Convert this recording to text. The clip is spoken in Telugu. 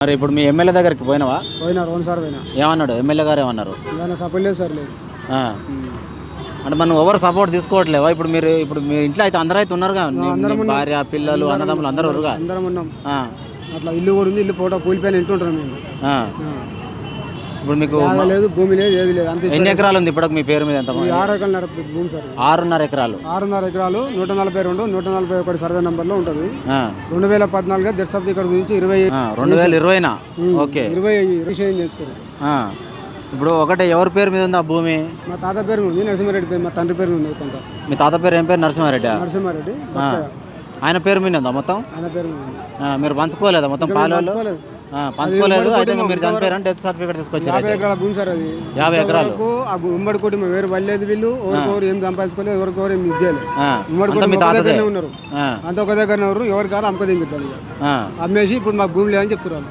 మరి ఇప్పుడు మీ ఎమ్మెల్యే దగ్గరికి పోయినావా? పోయినా 2 సార్లు పోయినా. ఏమన్నాడు ఎమ్మెల్యే గారు? ఏమన్నారు? ఏదైనా సపోర్ట్ లేదు సార్ లేదు. అంటే మనం ఎవరు సపోర్ట్ తీసుకోవట్లేవా? ఇప్పుడు మీ ఇంట్లో అయితే అందరూ అయితే ఉన్నారుగా, భార్య పిల్లలు అన్నదమ్ములు అందరూ ఉన్నారుగా? అందరం ఉన్నాం. అట్లా ఇల్లు కూడా ఉంది. ఇల్లు పూట కూలిపోయిన ఇంట్లో ఉంటాం మేము. ఇప్పుడు మీకు లేదు, భూమి లేదు, ఏది లేదు. అంతే. ఎన్ని ఎకరాలు ఉంది ఇప్పుడు మీ పేరు మీద? ఎంత? 6 ఎకరాల భూమి సార్. 6.5 ఎకరాలు. 6.5 ఎకరాలు 142 141 సర్వే నంబర్లో ఉంటుంది. 2014 డెత్ సర్టిఫికేట్ గురించి 2020 ఓకే 20 రిజిస్ట్రేషన్ చేసుకోండి. ఇప్పుడు ఒకటే ఎవరి పేరు మీద ఉంది ఆ భూమి? మా తాత పేరు ఉంది, నరసింహారెడ్డి పేరు. మా తండ్రి పేరు ఉంది కొంత. మీ తాత పేరు ఏం పేరు? నరసింహారెడ్డి. ఆయన పేరు మీద ఉందా మొత్తం? ఆయన పేరు మీద. మీరు పంచుకోలేదా మొత్తం? పాలు పంచుకోలేదు. అయితే మీరు చనిపోయారని డెత్ సర్టిఫికేట్ తీసుకొచ్చారు. 50 ఎకరాల భూమి సార్ అది. 50 ఎకరాలు. ఉమ్మడి కుటుంబం వేరు వెళ్ళలేదు. వీళ్ళు ఎవరికొవరు ఏం సంపాదించుకోలేదు, ఎవరికొవరు ఏం ఇచ్చేయలేదు. ఉమ్మడి కుటుంబం ఉన్నారు. అంత ఒక దగ్గరనే ఉన్నారు. ఎవరి కాదు అమ్మక దింగుతారు. అమ్మేసి ఇప్పుడు మాకు భూమి లేదని చెప్తున్నారు.